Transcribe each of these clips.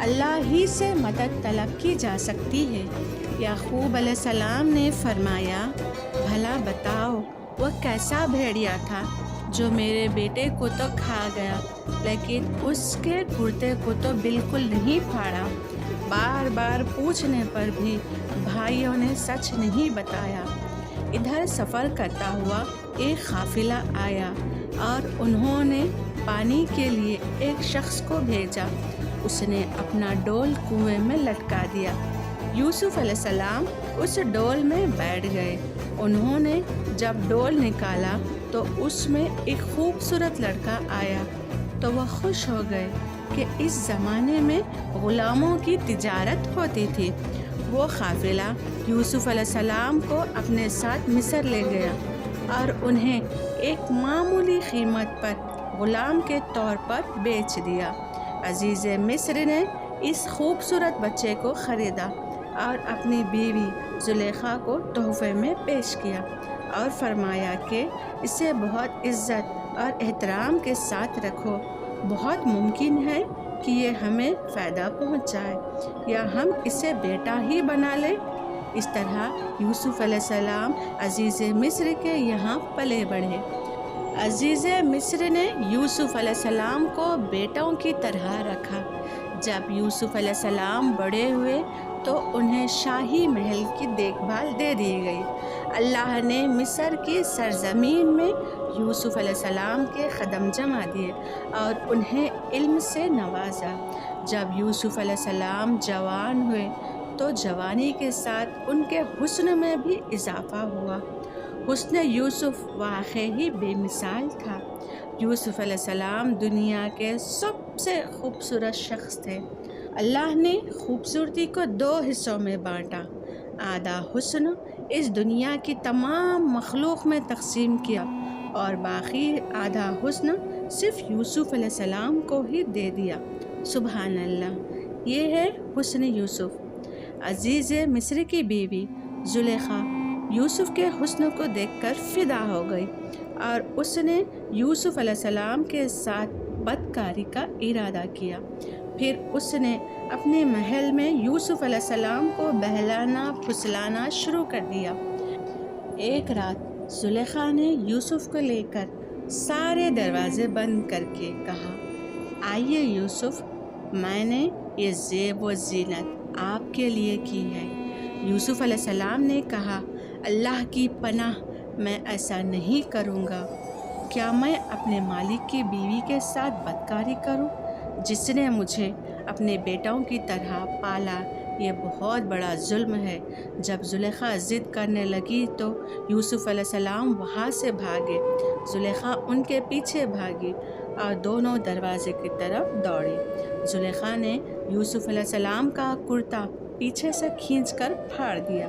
اللہ ہی سے مدد طلب کی جا سکتی ہے۔ یعقوب علیہ السلام نے فرمایا، بھلا بتاؤ وہ کیسا بھیڑیا تھا جو میرے بیٹے کو تو کھا گیا، لیکن اس کے کرتے کو تو بالکل نہیں پھاڑا۔ بار بار پوچھنے پر بھی بھائیوں نے سچ نہیں بتایا۔ ادھر سفر کرتا ہوا ایک قافلہ آیا اور انہوں نے پانی کے لیے ایک شخص کو بھیجا۔ اس نے اپنا ڈول کنویں میں لٹکا دیا۔ یوسف علیہ السلام اس ڈول میں بیٹھ گئے۔ انہوں نے جب ڈول نکالا تو اس میں ایک خوبصورت لڑکا آیا تو وہ خوش ہو گئے کہ اس زمانے میں غلاموں کی تجارت ہوتی تھی۔ وہ قافلہ یوسف علیہ السلام کو اپنے ساتھ مصر لے گیا اور انہیں ایک معمولی قیمت پر غلام کے طور پر بیچ دیا۔ عزیز مصر نے اس خوبصورت بچے کو خریدا اور اپنی بیوی زلیخا کو تحفے میں پیش کیا اور فرمایا کہ اسے بہت عزت اور احترام کے ساتھ رکھو، بہت ممکن ہے کہ یہ ہمیں فائدہ پہنچائے یا ہم اسے بیٹا ہی بنا لیں۔ اس طرح یوسف علیہ السلام عزیز مصر کے یہاں پلے بڑھے۔ عزیز مصر نے یوسف علیہ السلام کو بیٹوں کی طرح رکھا۔ جب یوسف علیہ السلام بڑے ہوئے تو انہیں شاہی محل کی دیکھ بھال دے دی گئی۔ اللہ نے مصر کی سرزمین میں یوسف علیہ السلام کے قدم جما دیے اور انہیں علم سے نوازا۔ جب یوسف علیہ السلام جوان ہوئے تو جوانی کے ساتھ ان کے حسن میں بھی اضافہ ہوا۔ حسن یوسف واقعی بے مثال تھا۔ یوسف علیہ السلام دنیا کے سب سے خوبصورت شخص تھے۔ اللہ نے خوبصورتی کو 2 حصوں میں بانٹا۔ آدھا حسن اس دنیا کی تمام مخلوق میں تقسیم کیا اور باقی آدھا حسن صرف یوسف علیہ السلام کو ہی دے دیا۔ سبحان اللہ، یہ ہے حسن یوسف۔ عزیز مصر کی بیوی زلیخا یوسف کے حسن کو دیکھ کر فدا ہو گئی اور اس نے یوسف علیہ السلام کے ساتھ بدکاری کا ارادہ کیا۔ پھر اس نے اپنے محل میں یوسف علیہ السلام کو بہلانا پھسلانا شروع کر دیا۔ ایک رات زلیخا نے یوسف کو لے کر سارے دروازے بند کر کے کہا، آئیے یوسف، میں نے یہ زیب و زینت آپ کے لیے کی ہے۔ یوسف علیہ السلام نے کہا، اللہ کی پناہ، میں ایسا نہیں کروں گا۔ کیا میں اپنے مالک کی بیوی کے ساتھ بدکاری کروں جس نے مجھے اپنے بیٹوں کی طرح پالا؟ یہ بہت بڑا ظلم ہے۔ جب زلیخا ضد کرنے لگی تو یوسف علیہ السلام وہاں سے بھاگے۔ زلیخا ان کے پیچھے بھاگی اور دونوں دروازے کی طرف دوڑی۔ زلیخا نے یوسف علیہ السلام کا کرتا پیچھے سے کھینچ کر پھاڑ دیا۔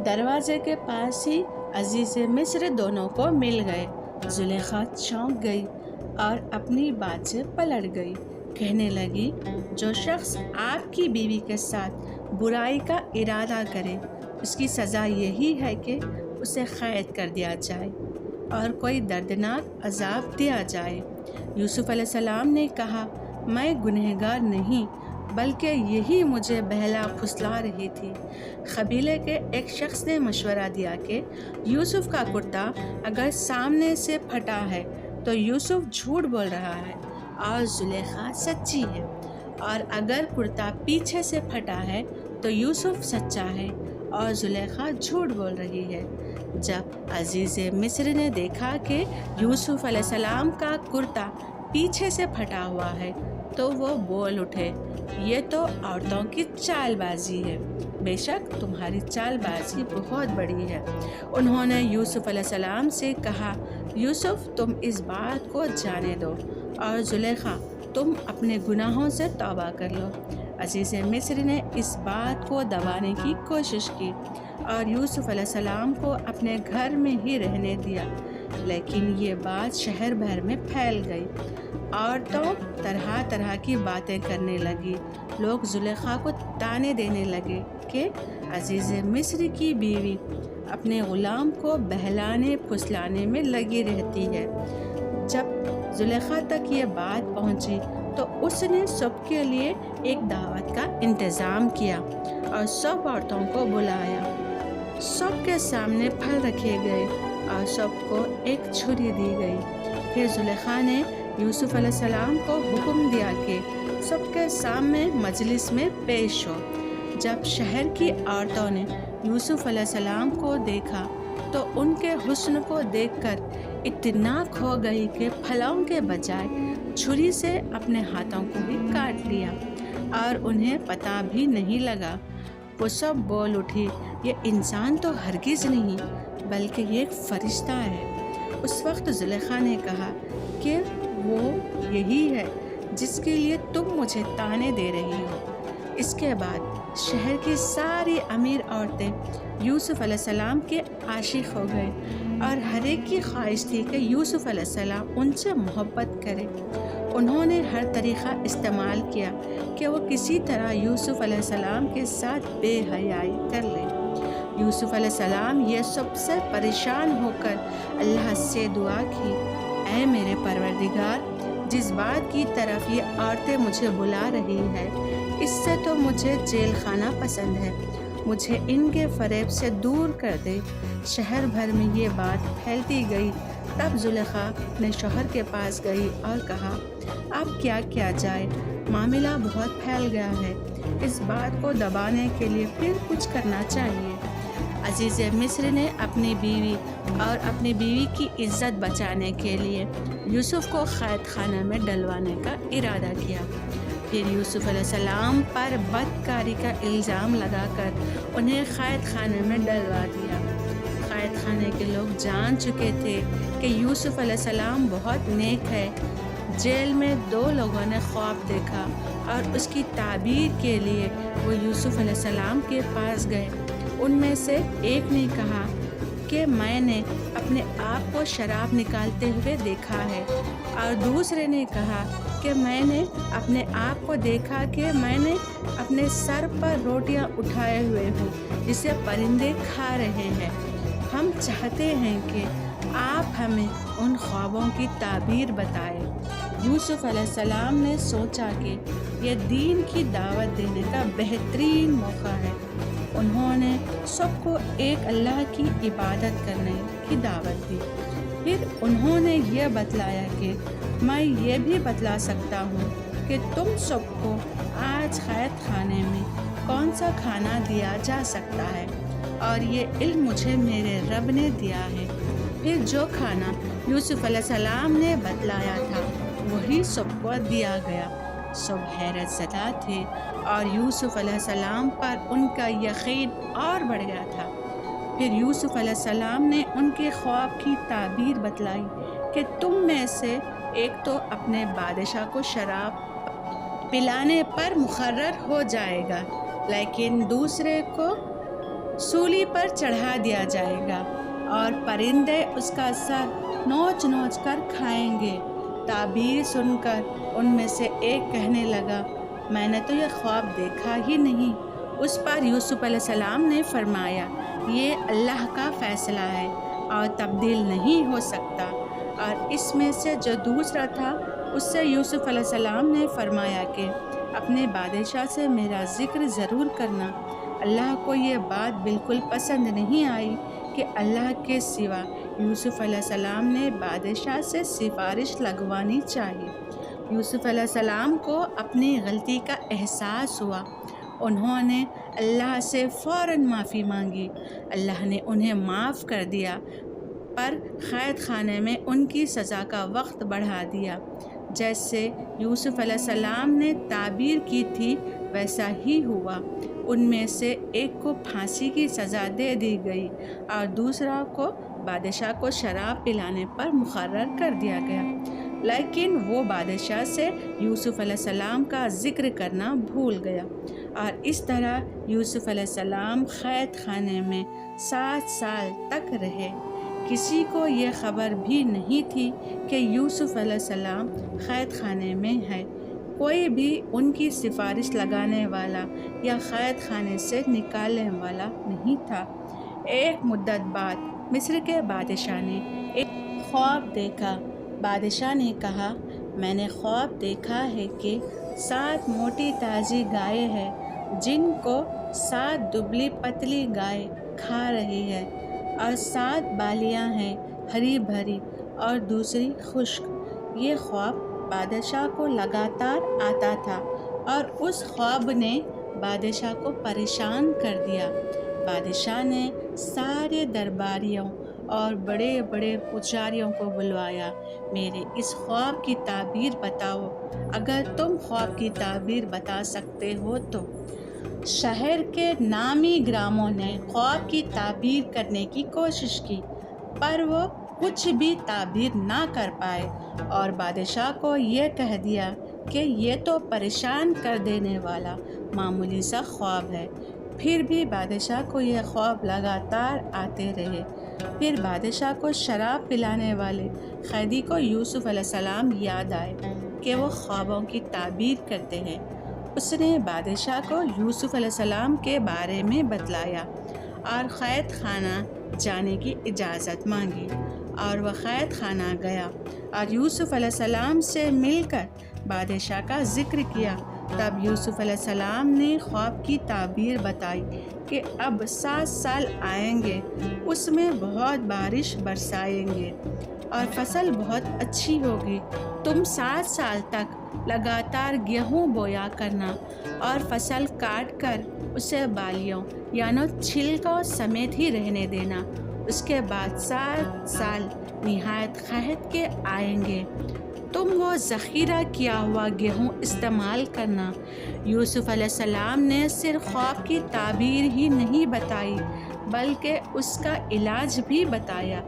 دروازے کے پاس ہی عزیز مصر دونوں کو مل گئے۔ زلیخا چونک گئی اور اپنی بات سے پلٹ گئی۔ کہنے لگی، جو شخص آپ کی بیوی کے ساتھ برائی کا ارادہ کرے اس کی سزا یہی ہے کہ اسے قید کر دیا جائے اور کوئی دردناک عذاب دیا جائے۔ یوسف علیہ السلام نے کہا، میں گنہگار نہیں بلکہ یہی مجھے بہلا پھسلا رہی تھی۔ قبیلے کے ایک شخص نے مشورہ دیا کہ یوسف کا کرتا اگر سامنے سے پھٹا ہے تو یوسف جھوٹ بول رہا ہے اور زلیخا سچی ہے، اور اگر کرتا پیچھے سے پھٹا ہے تو یوسف سچا ہے اور زلیخا جھوٹ بول رہی ہے۔ جب عزیز مصر نے دیکھا کہ یوسف علیہ السلام کا کرتا پیچھے سے پھٹا ہوا ہے تو وہ بول اٹھے، یہ تو عورتوں کی چال بازی ہے، بے شک تمہاری چال بازی بہت بڑی ہے۔ انہوں نے یوسف علیہ السلام سے کہا، یوسف تم اس بات کو جانے دو اور زلیخا تم اپنے گناہوں سے توبہ کر لو۔ عزیز مصر نے اس بات کو دبانے کی کوشش کی اور یوسف علیہ السلام کو اپنے گھر میں ہی رہنے دیا، لیکن یہ بات شہر بھر میں پھیل گئی۔ عورتوں طرح طرح کی باتیں کرنے لگی۔ لوگ زلیخا کو تانے دینے لگے کہ عزیز مصر کی بیوی اپنے غلام کو بہلانے پھسلانے میں لگی رہتی ہے۔ جب زلیخا تک یہ بات پہنچی تو اس نے سب کے لیے ایک دعوت کا انتظام کیا اور سب عورتوں کو بلایا۔ سب کے سامنے پھل رکھے گئے اور سب کو ایک چھری دی گئی۔ پھر زلیخا نے یوسف علیہ السلام کو حکم دیا کہ سب کے سامنے مجلس میں پیش ہو۔ جب شہر کی عورتوں نے یوسف علیہ السلام کو دیکھا تو ان کے حسن کو دیکھ کر اتنا کھو گئی کہ پھلوں کے بجائے چھری سے اپنے ہاتھوں کو بھی کاٹ لیا اور انہیں پتہ بھی نہیں لگا۔ وہ سب بول اٹھی، یہ انسان تو ہرگز نہیں بلکہ یہ ایک فرشتہ ہے۔ اس وقت زلیخا نے کہا کہ وہ یہی ہے جس کے لیے تم مجھے طعنے دے رہی ہو۔ اس کے بعد شہر کی ساری امیر عورتیں یوسف علیہ السلام کے عاشق ہو گئے اور ہر ایک کی خواہش تھی کہ یوسف علیہ السلام ان سے محبت کرے۔ انہوں نے ہر طریقہ استعمال کیا کہ وہ کسی طرح یوسف علیہ السلام کے ساتھ بے حیائی کر لے۔ یوسف علیہ السلام یہ سب سے پریشان ہو کر اللہ سے دعا کی، اے میرے پروردگار، جس بات کی طرف یہ عورتیں مجھے بلا رہی ہے اس سے تو مجھے جیل خانہ پسند ہے، مجھے ان کے فریب سے دور کر دے۔ شہر بھر میں یہ بات پھیلتی گئی۔ تب زلیخا نے شوہر کے پاس گئی اور کہا، اب کیا کیا جائے؟ معاملہ بہت پھیل گیا ہے، اس بات کو دبانے کے لیے پھر کچھ کرنا چاہیے۔ عزیز مصر نے اپنی بیوی اور اپنی بیوی کی عزت بچانے کے لیے یوسف کو قید خانہ میں ڈلوانے کا ارادہ کیا۔ پھر یوسف علیہ السلام پر بدکاری کا الزام لگا کر انہیں قید خانے میں ڈلوا دیا۔ قید خانے کے لوگ جان چکے تھے کہ یوسف علیہ السلام بہت نیک ہے۔ جیل میں 2 لوگوں نے خواب دیکھا اور اس کی تعبیر کے لیے وہ یوسف علیہ السلام کے پاس گئے۔ ان میں سے ایک نے کہا کہ میں نے اپنے آپ کو شراب نکالتے ہوئے دیکھا ہے، اور دوسرے نے کہا کہ میں نے اپنے آپ کو دیکھا کہ میں نے اپنے سر پر روٹیاں اٹھائے ہوئے ہوں جسے پرندے کھا رہے ہیں۔ ہم چاہتے ہیں کہ آپ ہمیں ان خوابوں کی تعبیر بتائیں۔ یوسف علیہ السلام نے سوچا کہ یہ دین کی دعوت دینے کا بہترین موقع ہے۔ انہوں نے سب کو ایک اللہ کی عبادت کرنے کی دعوت دی۔ پھر انہوں نے یہ بتلایا کہ میں یہ بھی بتلا سکتا ہوں کہ تم سب کو آج قید خانے میں کون سا کھانا دیا جا سکتا ہے، اور یہ علم مجھے میرے رب نے دیا ہے۔ پھر جو کھانا یوسف علیہ السلام نے بتلایا تھا وہی سب کو دیا گیا۔ سب حیرت زدہ تھے اور یوسف علیہ السلام پر ان کا یقین اور بڑھ گیا تھا۔ پھر یوسف علیہ السلام نے ان کے خواب کی تعبیر بتلائی کہ تم میں سے ایک تو اپنے بادشاہ کو شراب پلانے پر مقرر ہو جائے گا، لیکن دوسرے کو سولی پر چڑھا دیا جائے گا اور پرندے اس کا سر نوچ نوچ کر کھائیں گے۔ تعبیر سن کر ان میں سے ایک کہنے لگا، میں نے تو یہ خواب دیکھا ہی نہیں۔ اس پر یوسف علیہ السلام نے فرمایا، یہ اللہ کا فیصلہ ہے اور تبدیل نہیں ہو سکتا۔ اور اس میں سے جو دوسرا تھا اس سے یوسف علیہ السلام نے فرمایا کہ اپنے بادشاہ سے میرا ذکر ضرور کرنا۔ اللہ کو یہ بات بالکل پسند نہیں آئی کہ اللہ کے سوا یوسف علیہ السلام نے بادشاہ سے سفارش لگوانی چاہیے۔ یوسف علیہ السلام کو اپنی غلطی کا احساس ہوا۔ انہوں نے اللہ سے فوراً معافی مانگی۔ اللہ نے انہیں معاف کر دیا، پر قید خانے میں ان کی سزا کا وقت بڑھا دیا۔ جیسے یوسف علیہ السلام نے تعبیر کی تھی ویسا ہی ہوا۔ ان میں سے ایک کو پھانسی کی سزا دے دی گئی اور دوسرا کو بادشاہ کو شراب پلانے پر مقرر کر دیا گیا، لیکن وہ بادشاہ سے یوسف علیہ السلام کا ذکر کرنا بھول گیا، اور اس طرح یوسف علیہ السلام قید خانے میں 7 سال تک رہے۔ کسی کو یہ خبر بھی نہیں تھی کہ یوسف علیہ السلام قید خانے میں ہے۔ کوئی بھی ان کی سفارش لگانے والا یا قید خانے سے نکالنے والا نہیں تھا۔ ایک مدت بعد مصر کے بادشاہ نے ایک خواب دیکھا۔ بادشاہ نے کہا، میں نے خواب دیکھا ہے کہ 7 موٹی تازی گائے ہیں جن کو 7 دبلی پتلی گائے کھا رہی ہے، اور 7 بالیاں ہیں ہری بھری اور دوسری خشک۔ یہ خواب بادشاہ کو لگاتار آتا تھا اور اس خواب نے بادشاہ کو پریشان کر دیا۔ بادشاہ نے سارے درباریوں اور بڑے بڑے پجاریوں کو بلوایا۔ میرے اس خواب کی تعبیر بتاؤ، اگر تم خواب کی تعبیر بتا سکتے ہو تو۔ شہر کے نامی گراموں نے خواب کی تعبیر کرنے کی کوشش کی، پر وہ کچھ بھی تعبیر نہ کر پائے، اور بادشاہ کو یہ کہہ دیا کہ یہ تو پریشان کر دینے والا معمولی سا خواب ہے۔ پھر بھی بادشاہ کو یہ خواب لگاتار آتے رہے۔ پھر بادشاہ کو شراب پلانے والے قیدی کو یوسف علیہ السلام یاد آئے کہ وہ خوابوں کی تعبیر کرتے ہیں۔ اس نے بادشاہ کو یوسف علیہ السلام کے بارے میں بتلایا اور قید خانہ جانے کی اجازت مانگی، اور وہ قید خانہ گیا اور یوسف علیہ السلام سے مل کر بادشاہ کا ذکر کیا۔ تب یوسف علیہ السلام نے خواب کی تعبیر بتائی کہ اب 7 سال آئیں گے، اس میں بہت بارش برسائیں گے اور فصل بہت اچھی ہوگی۔ تم 7 سال تک لگاتار گیہوں بویا کرنا اور فصل کاٹ کر اسے بالیوں یعنی چھلکوں سمیت ہی رہنے دینا۔ اس کے بعد 7 سال نہایت قحط کے آئیں گے، تم وہ ذخیرہ کیا ہوا گیہوں استعمال کرنا۔ یوسف علیہ السلام نے صرف خواب کی تعبیر ہی نہیں بتائی بلکہ اس کا علاج بھی بتایا۔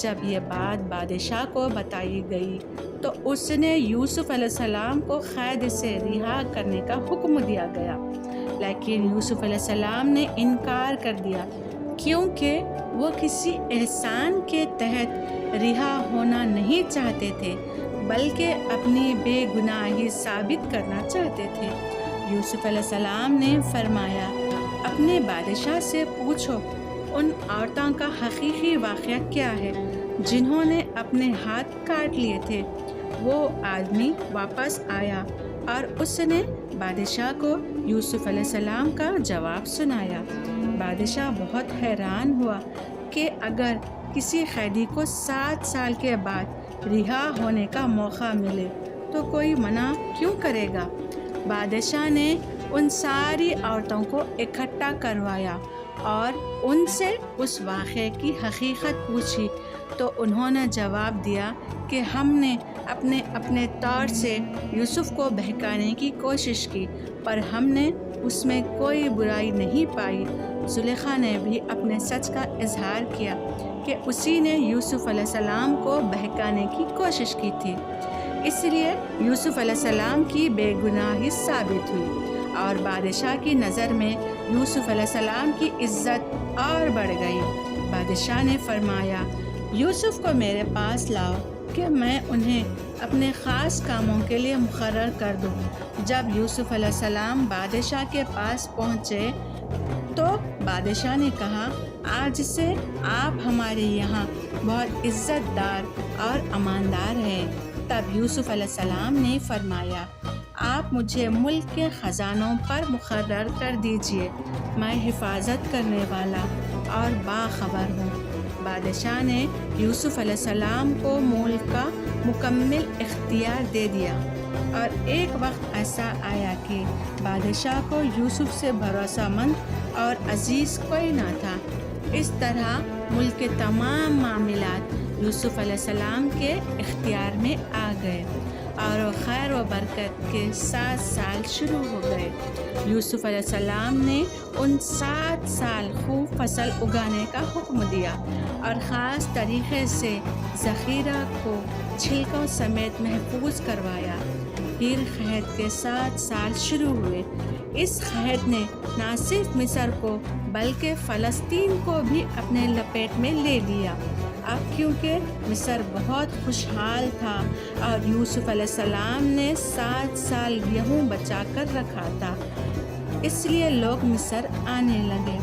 جب یہ بات بادشاہ کو بتائی گئی تو اس نے یوسف علیہ السلام کو قید سے رہا کرنے کا حکم دیا گیا، لیکن یوسف علیہ السلام نے انکار کر دیا، کیونکہ وہ کسی احسان کے تحت رہا ہونا نہیں چاہتے تھے بلکہ اپنی بے گناہی ثابت کرنا چاہتے تھے۔ یوسف علیہ السلام نے فرمایا، اپنے بادشاہ سے پوچھو ان عورتوں کا حقیقی واقعہ کیا ہے جنہوں نے اپنے ہاتھ کاٹ لیے تھے۔ وہ آدمی واپس آیا اور اس نے بادشاہ کو یوسف علیہ السلام کا جواب سنایا۔ بادشاہ بہت حیران ہوا کہ اگر کسی قیدی کو 7 سال کے بعد رہا ہونے کا موقع ملے تو کوئی منع کیوں کرے گا۔ بادشاہ نے ان ساری عورتوں کو اکٹھا کروایا اور ان سے اس واقعے کی حقیقت پوچھی تو انہوں نے جواب دیا کہ ہم نے اپنے طور سے یوسف کو بہکانے کی کوشش کی، پر ہم نے اس میں کوئی برائی نہیں پائی۔ زلیخا نے بھی اپنے سچ کا اظہار کیا کہ اسی نے یوسف علیہ السلام کو بہکانے کی کوشش کی تھی، اس لیے یوسف علیہ السلام کی بے گناہی ثابت ہوئی، اور بادشاہ کی نظر میں یوسف علیہ السلام کی عزت اور بڑھ گئی۔ بادشاہ نے فرمایا، یوسف کو میرے پاس لاؤ کہ میں انہیں اپنے خاص کاموں کے لیے مقرر کر دوں۔ جب یوسف علیہ السلام بادشاہ کے پاس پہنچے تو بادشاہ نے کہا، آج سے آپ ہمارے یہاں بہت عزت دار اور اماندار ہیں۔ تب یوسف علیہ السلام نے فرمایا، آپ مجھے ملک کے خزانوں پر مقرر کر دیجئے، میں حفاظت کرنے والا اور باخبر ہوں۔ بادشاہ نے یوسف علیہ السلام کو ملک کا مکمل اختیار دے دیا، اور ایک وقت ایسا آیا کہ بادشاہ کو یوسف سے بھروسہ مند اور عزیز کوئی نہ تھا۔ اس طرح ملک کے تمام معاملات یوسف علیہ السلام کے اختیار میں آ گئے، اور خیر و برکت کے 7 سال شروع ہو گئے۔ یوسف علیہ السلام نے ان 7 سال خوب فصل اگانے کا حکم دیا اور خاص طریقے سے ذخیرہ کو چھلکوں سمیت محفوظ کروایا۔ پھر قحط کے 7 سال شروع ہوئے۔ اس قحط نے نہ صرف مصر کو بلکہ فلسطین کو بھی اپنے لپیٹ میں لے لیا۔ اب کیونکہ مصر بہت خوشحال تھا اور یوسف علیہ السلام نے 7 سال گیہوں بچا کر رکھا تھا، اس لیے لوگ مصر آنے لگے۔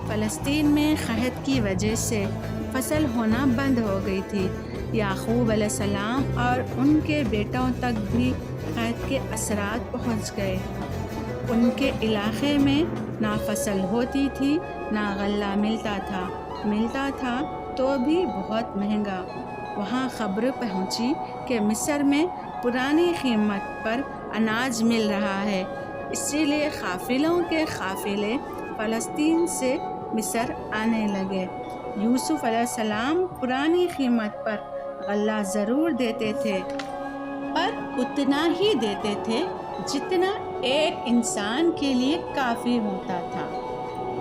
فلسطین میں قحط کی وجہ سے فصل ہونا بند ہو گئی تھی۔ یعقوب علیہ السلام اور ان کے بیٹوں تک بھی قحط کے اثرات پہنچ گئے۔ ان کے علاقے میں نہ فصل ہوتی تھی، نہ غلہ ملتا تھا تو بھی بہت مہنگا۔ وہاں خبر پہنچی کہ مصر میں پرانی قیمت پر اناج مل رہا ہے، اسی لیے قافلوں کے قافلے فلسطین سے مصر آنے لگے۔ یوسف علیہ السلام پرانی قیمت پر غلہ ضرور دیتے تھے، پر اتنا ہی دیتے تھے جتنا ایک انسان کے لیے کافی ہوتا تھا۔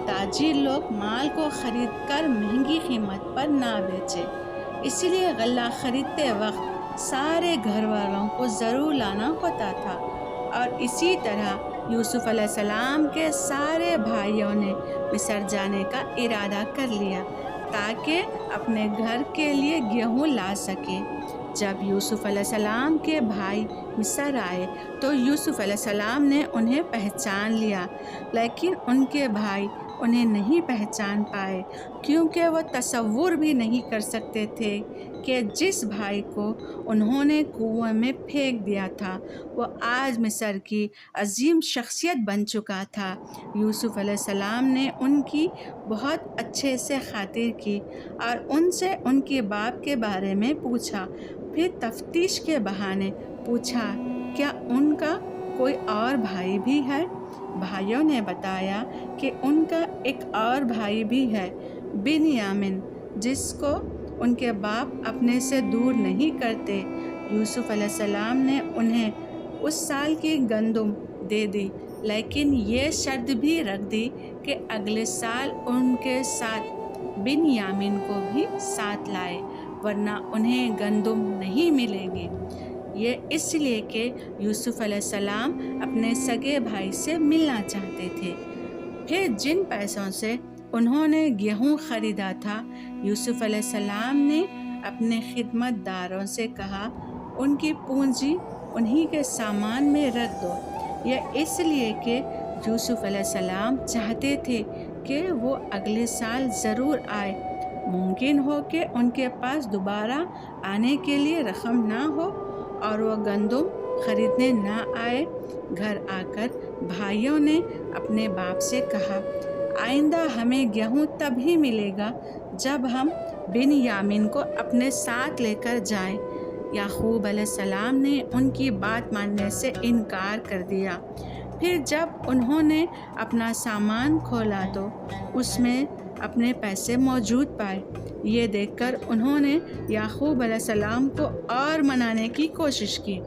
تاجر لوگ مال کو خرید کر مہنگی قیمت پر نہ بیچے، اس لیے غلہ خریدتے وقت سارے گھر والوں کو ضرور لانا ہوتا تھا۔ اور اسی طرح یوسف علیہ السلام کے سارے بھائیوں نے مصر جانے کا ارادہ کر لیا تاکہ اپنے گھر کے لیے گیہوں لا سکے۔ جب یوسف علیہ السلام کے بھائی مصر آئے تو یوسف علیہ السلام نے انہیں پہچان لیا، لیکن ان کے بھائی انہیں نہیں پہچان پائے، کیونکہ وہ تصور بھی نہیں کر سکتے تھے کہ جس بھائی کو انہوں نے کنویں میں پھینک دیا تھا وہ آج مصر کی عظیم شخصیت بن چکا تھا۔ یوسف علیہ السلام نے ان کی بہت اچھے سے خاطر کی اور ان سے ان کے باپ کے بارے میں پوچھا، پھر تفتیش کے بہانے پوچھا کیا ان کا کوئی اور بھائی بھی ہے؟ بھائیوں نے بتایا کہ ان کا ایک اور بھائی بھی ہے، بنیامین، جس کو ان کے باپ اپنے سے دور نہیں کرتے۔ یوسف علیہ السلام نے انہیں اس سال کی گندم دے دی، لیکن یہ شرط بھی رکھ دی کہ اگلے سال ان کے ساتھ بنیامین کو بھی ساتھ لائے، ورنہ انہیں گندم نہیں ملے گی۔ یہ اس لیے کہ یوسف علیہ السلام اپنے سگے بھائی سے ملنا چاہتے تھے۔ پھر جن پیسوں سے انہوں نے گیہوں خریدا تھا، یوسف علیہ السلام نے اپنے خدمت داروں سے کہا ان کی پونجی انہی کے سامان میں رکھ دو۔ یہ اس لیے کہ یوسف علیہ السلام چاہتے تھے کہ وہ اگلے سال ضرور آئے۔ ممکن ہو کہ ان کے پاس دوبارہ آنے کے لیے رقم نہ ہو اور وہ گندم خریدنے نہ آئے۔ گھر آ کر بھائیوں نے اپنے باپ سے کہا، آئندہ ہمیں گیہوں تب ہی ملے گا جب ہم بنیامین کو اپنے ساتھ لے کر جائیں۔ یعقوب علیہ السلام نے ان کی بات ماننے سے انکار کر دیا۔ پھر جب انہوں نے اپنا سامان کھولا تو اس میں اپنے پیسے موجود پائے۔ یہ دیکھ کر انہوں نے یعقوب علیہ السلام کو اور منانے کی کوشش کی۔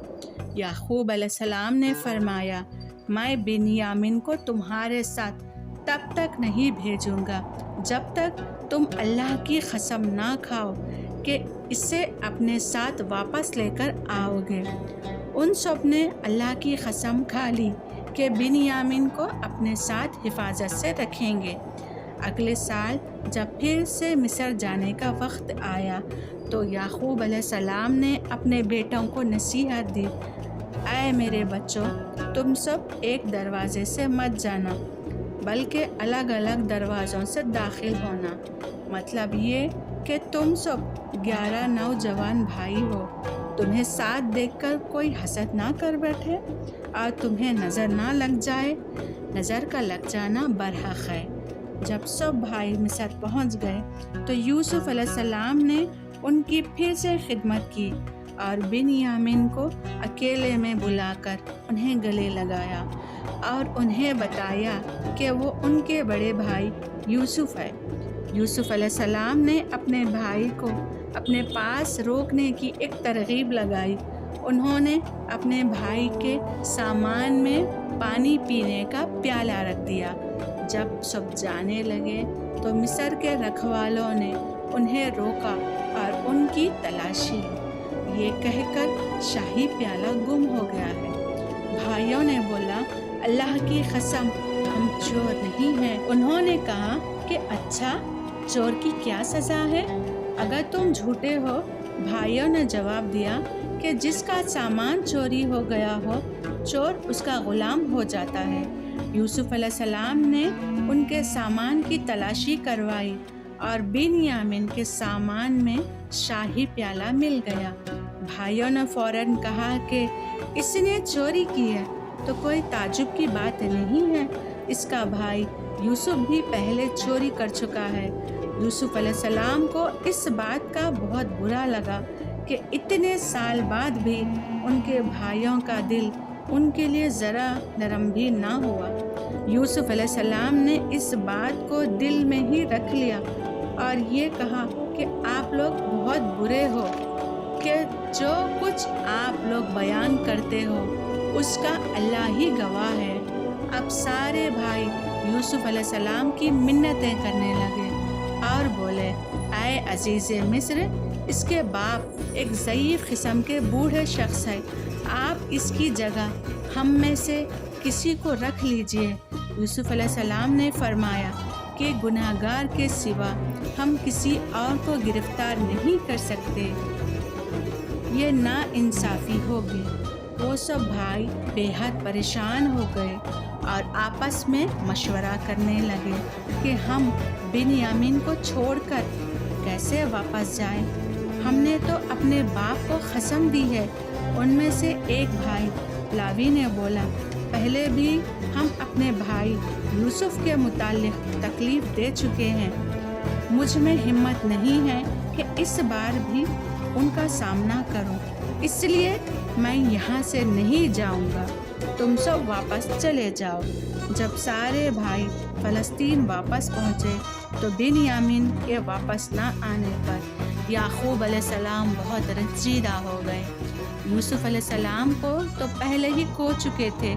یعقوب علیہ السلام نے فرمایا، میں بنیامین کو تمہارے ساتھ تب تک نہیں بھیجوں گا جب تک تم اللہ کی قسم نہ کھاؤ کہ اسے اپنے ساتھ واپس لے کر آؤ گے۔ ان سب نے اللہ کی قسم کھا لی کہ بنیامین کو اپنے ساتھ حفاظت سے رکھیں گے۔ اگلے سال جب پھر سے مصر جانے کا وقت آیا تو یعقوب علیہ السلام نے اپنے بیٹوں کو نصیحت دی، اے میرے بچوں، تم سب ایک دروازے سے مت جانا بلکہ الگ الگ دروازوں سے داخل ہونا۔ مطلب یہ کہ تم سب 11 نوجوان بھائی ہو، تمہیں ساتھ دیکھ کر کوئی حسد نہ کر بیٹھے اور تمہیں نظر نہ لگ جائے۔ نظر کا لگ جانا برحق ہے۔ جب سب بھائی مصر پہنچ گئے تو یوسف علیہ السلام نے ان کی پھر سے خدمت کی اور بنیامین کو اکیلے میں بلا کر انہیں گلے لگایا اور انہیں بتایا کہ وہ ان کے بڑے بھائی یوسف ہے۔ یوسف علیہ السلام نے اپنے بھائی کو اپنے پاس روکنے کی ایک ترغیب لگائی۔ انہوں نے اپنے بھائی کے سامان میں پانی پینے کا پیالہ رکھ دیا۔ جب سب جانے لگے تو مصر کے رکھوالوں نے انہیں روکا اور ان کی تلاشی لی، یہ کہہ کر شاہی پیالہ گم ہو گیا ہے۔ بھائیوں نے بولا، اللہ کی قسم ہم چور نہیں ہیں۔ انہوں نے کہا کہ اچھا، چور کی کیا سزا ہے اگر تم جھوٹے ہو؟ بھائیوں نے جواب دیا کہ جس کا سامان چوری ہو گیا ہو، چور اس کا غلام ہو جاتا ہے۔ یوسف علیہ السلام نے ان کے سامان کی تلاشی کروائی اور بنیامین کے سامان میں شاہی پیالہ مل گیا۔ بھائیوں نے فوراً کہا کہ اس نے چوری کی ہے تو کوئی تعجب کی بات نہیں ہے، اس کا بھائی یوسف بھی پہلے چوری کر چکا ہے۔ یوسف علیہ السلام کو اس بات کا بہت برا لگا کہ اتنے سال بعد بھی ان کے بھائیوں کا دل ان کے لیے ذرا نرم بھی نہ ہوا۔ یوسف علیہ السلام نے اس بات کو دل میں ہی رکھ لیا اور یہ کہا کہ آپ لوگ بہت برے ہو کہ جو کچھ آپ لوگ بیان کرتے ہو اس کا اللہ ہی گواہ ہے۔ اب سارے بھائی یوسف علیہ السلام کی منتیں کرنے لگے اور بولے، اے عزیز مصر، اس کے باپ ایک ضعیف قسم کے بوڑھے شخص ہے، آپ اس کی جگہ ہم میں سے کسی کو رکھ لیجئے۔ یوسف علیہ السلام نے فرمایا کہ گناہگار کے سوا ہم کسی اور کو گرفتار نہیں کر سکتے، یہ ناانصافی ہوگی۔ وہ سب بھائی بے حد پریشان ہو گئے اور آپس میں مشورہ کرنے لگے کہ ہم بنیامین کو چھوڑ کر کیسے واپس جائیں؟ ہم نے تو اپنے باپ کو قسم دی ہے۔ ان میں سے ایک بھائی لاوی نے بولا، پہلے بھی ہم اپنے بھائی یوسف کے متعلق تکلیف دے چکے ہیں، مجھ میں ہمت نہیں ہے کہ اس بار بھی ان کا سامنا کروں، اس لیے میں یہاں سے نہیں جاؤں گا، تم سب واپس چلے جاؤ۔ جب سارے بھائی فلسطین واپس پہنچے تو بنیامین کے واپس نہ آنے پر یعقوب علیہ السلام بہت رنجیدہ ہو گئے۔ یوسف علیہ السلام کو تو پہلے ہی کھو چکے تھے،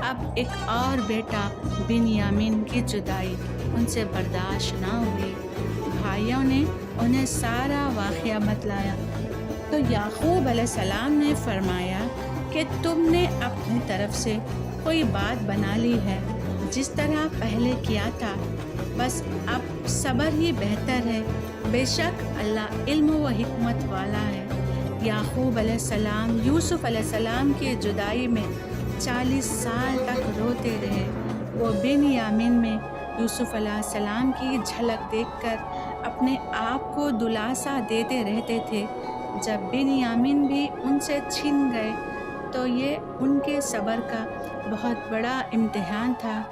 اب ایک اور بیٹا بنیامین کی جدائی ان سے برداشت نہ ہوئی۔ بھائیوں نے انہیں سارا واقعہ بتلایا تو یعقوب علیہ السلام نے فرمایا کہ تم نے اپنی طرف سے کوئی بات بنا لی ہے، جس طرح پہلے کیا تھا، بس اب صبر ہی بہتر ہے، بے شک اللہ علم و حکمت والا ہے۔ یعقوب علیہ السلام یوسف علیہ السلام کی جدائی میں 40 سال تک روتے رہے۔ وہ بنیامین میں یوسف علیہ السلام کی جھلک دیکھ کر اپنے آپ کو دلاسا دیتے رہتے تھے۔ جب بنیامین بھی ان سے چھن گئے تو یہ ان کے صبر کا بہت بڑا امتحان تھا۔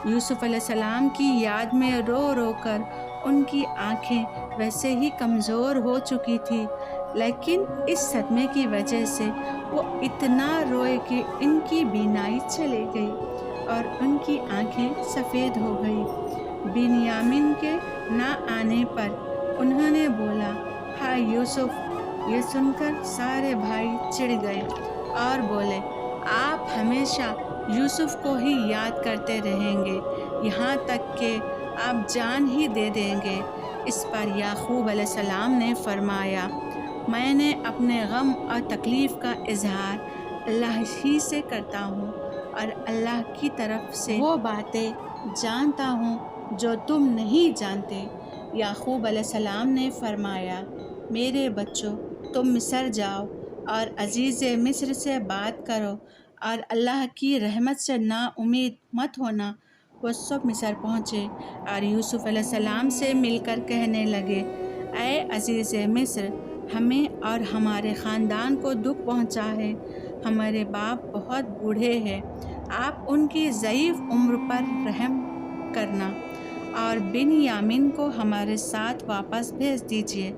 یوسف علیہ السلام کی یاد میں رو رو کر ان کی آنکھیں ویسے ہی کمزور ہو چکی تھی، لیکن اس صدمے کی وجہ سے وہ اتنا روئے کہ ان کی بینائی چلی گئی اور ان کی آنکھیں سفید ہو گئی۔ بنیامین کے نہ آنے پر انہوں نے بولا، ہائے یوسف! یہ سن کر سارے بھائی چڑ گئے اور بولے، آپ ہمیشہ یوسف کو ہی یاد کرتے رہیں گے، یہاں تک کہ آپ جان ہی دے دیں گے۔ اس پر یعقوب علیہ السلام نے فرمایا، میں نے اپنے غم اور تکلیف کا اظہار اللہ ہی سے کرتا ہوں اور اللہ کی طرف سے وہ باتیں جانتا ہوں جو تم نہیں جانتے۔ یعقوب علیہ السلام نے فرمایا، میرے بچوں، تم مصر جاؤ اور عزیز مصر سے بات کرو اور اللہ کی رحمت سے نا امید مت ہونا۔ وہ سب مصر پہنچے اور یوسف علیہ السلام سے مل کر کہنے لگے، اے عزیز مصر، ہمیں اور ہمارے خاندان کو دکھ پہنچا ہے، ہمارے باپ بہت بوڑھے ہیں، آپ ان کی ضعیف عمر پر رحم کرنا اور بنیامین کو ہمارے ساتھ واپس بھیج دیجیے۔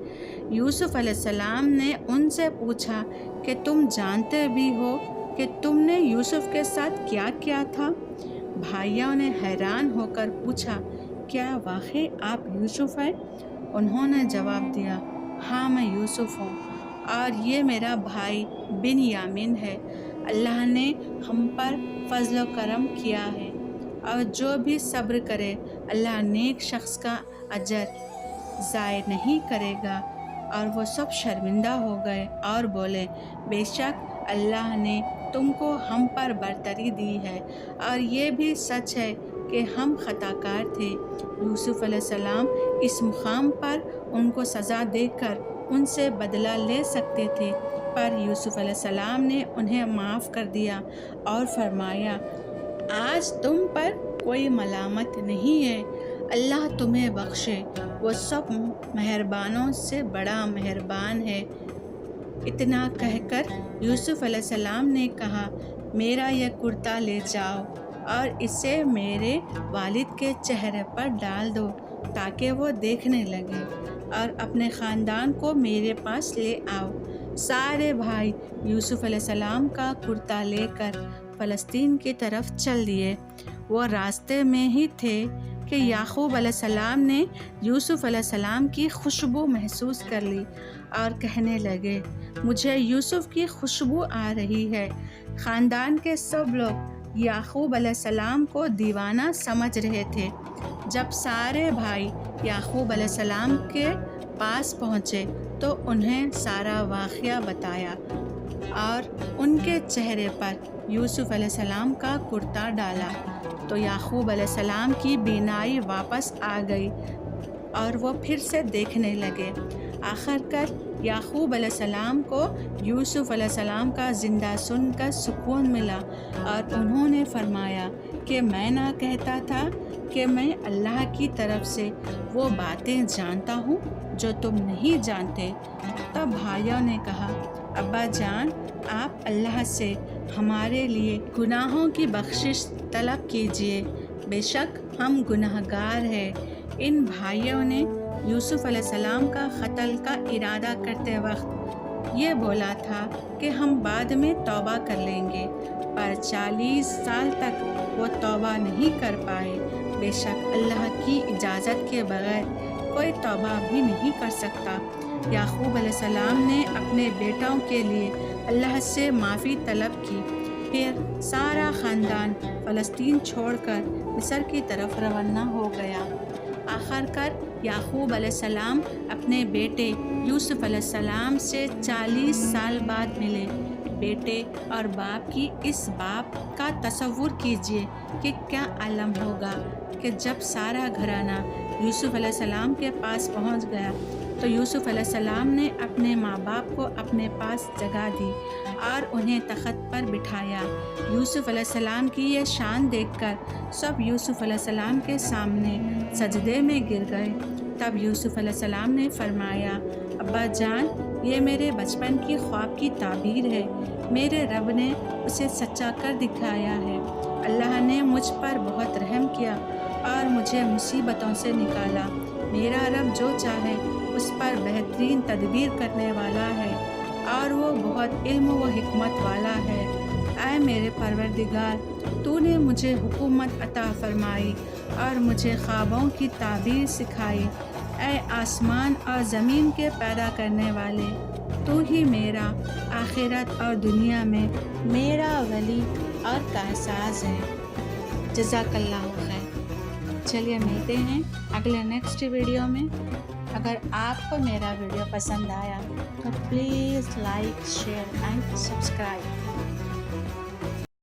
یوسف علیہ السلام نے ان سے پوچھا کہ تم جانتے بھی ہو کہ تم نے یوسف کے ساتھ کیا کیا تھا؟ بھائیوں نے حیران ہو کر پوچھا، کیا واقعی آپ یوسف ہیں؟ انہوں نے جواب دیا، ہاں میں یوسف ہوں اور یہ میرا بھائی بنیامین ہے۔ اللہ نے ہم پر فضل و کرم کیا ہے اور جو بھی صبر کرے اللہ نیک شخص کا اجر ضائع نہیں کرے گا۔ اور وہ سب شرمندہ ہو گئے اور بولے، بے شک اللہ نے تم کو ہم پر برتری دی ہے اور یہ بھی سچ ہے کہ ہم خطا کار تھے۔ یوسف علیہ السلام اس مقام پر ان کو سزا دے کر ان سے بدلہ لے سکتے تھے، پر یوسف علیہ السلام نے انہیں معاف کر دیا اور فرمایا، آج تم پر کوئی ملامت نہیں ہے، اللہ تمہیں بخشے، وہ سب مہربانوں سے بڑا مہربان ہے۔ اتنا کہہ کر یوسف علیہ السلام نے کہا، میرا یہ کرتا لے جاؤ اور اسے میرے والد کے چہرے پر ڈال دو تاکہ وہ دیکھنے لگے، اور اپنے خاندان کو میرے پاس لے آؤ۔ سارے بھائی یوسف علیہ السلام کا کرتا لے کر فلسطین کی طرف چل دیے۔ وہ راستے میں ہی تھے کہ یعقوب علیہ السلام نے یوسف علیہ السلام کی خوشبو محسوس کر لی اور کہنے لگے، مجھے یوسف کی خوشبو آ رہی ہے۔ خاندان کے سب لوگ یعقوب علیہ السلام کو دیوانہ سمجھ رہے تھے۔ جب سارے بھائی یعقوب علیہ السلام کے پاس پہنچے تو انہیں سارا واقعہ بتایا اور ان کے چہرے پر یوسف علیہ السلام کا کرتا ڈالا تو یعقوب علیہ السلام کی بینائی واپس آ گئی اور وہ پھر سے دیکھنے لگے۔ آخر کر یعقوب علیہ السلام کو یوسف علیہ السلام کا زندہ سن کر سکون ملا، اور انہوں نے فرمایا کہ میں نہ کہتا تھا کہ میں اللہ کی طرف سے وہ باتیں جانتا ہوں جو تم نہیں جانتے۔ تب بھائیوں نے کہا، ابا جان، آپ اللہ سے ہمارے لیے گناہوں کی بخشش طلب کیجیے، بے شک ہم گناہ گار ہیں۔ ان بھائیوں نے یوسف علیہ السلام کا قتل کا ارادہ کرتے وقت یہ بولا تھا کہ ہم بعد میں توبہ کر لیں گے، پر 40 سال تک وہ توبہ نہیں کر پائے۔ بے شک اللہ کی اجازت کے بغیر کوئی توبہ بھی نہیں کر سکتا۔ یعقوب علیہ السلام نے اپنے بیٹوں کے لیے اللہ سے معافی طلب کی، پھر سارا خاندان فلسطین چھوڑ کر مصر کی طرف روانہ ہو گیا۔ آخر کار یعقوب علیہ السلام اپنے بیٹے یوسف علیہ السلام سے 40 سال بعد ملے۔ بیٹے اور باپ کی اس بات کا تصور کیجیے کہ کیا عالم ہوگا کہ جب سارا گھرانہ یوسف علیہ السلام کے پاس پہنچ گیا تو یوسف علیہ السلام نے اپنے ماں باپ کو اپنے پاس جگہ دی اور انہیں تخت پر بٹھایا۔ یوسف علیہ السلام کی یہ شان دیکھ کر سب یوسف علیہ السلام کے سامنے سجدے میں گر گئے۔ تب یوسف علیہ السلام نے فرمایا، ابا جان، یہ میرے بچپن کی خواب کی تعبیر ہے، میرے رب نے اسے سچا کر دکھایا ہے۔ اللہ نے مجھ پر بہت رحم کیا اور مجھے مصیبتوں سے نکالا۔ میرا رب جو چاہے اس پر بہترین تدبیر کرنے والا ہے اور وہ بہت علم و حکمت والا ہے۔ اے میرے پروردگار، تو نے مجھے حکومت عطا فرمائی اور مجھے خوابوں کی تعبیر سکھائی۔ اے آسمان اور زمین کے پیدا کرنے والے، تو ہی میرا آخرت اور دنیا میں میرا ولی اور کارساز ہے۔ جزاک اللہ خیر۔ چلیے ملتے ہیں اگلے نیکسٹ ویڈیو میں۔ اگر آپ کو میرا ویڈیو پسند آیا تو please like, share and subscribe.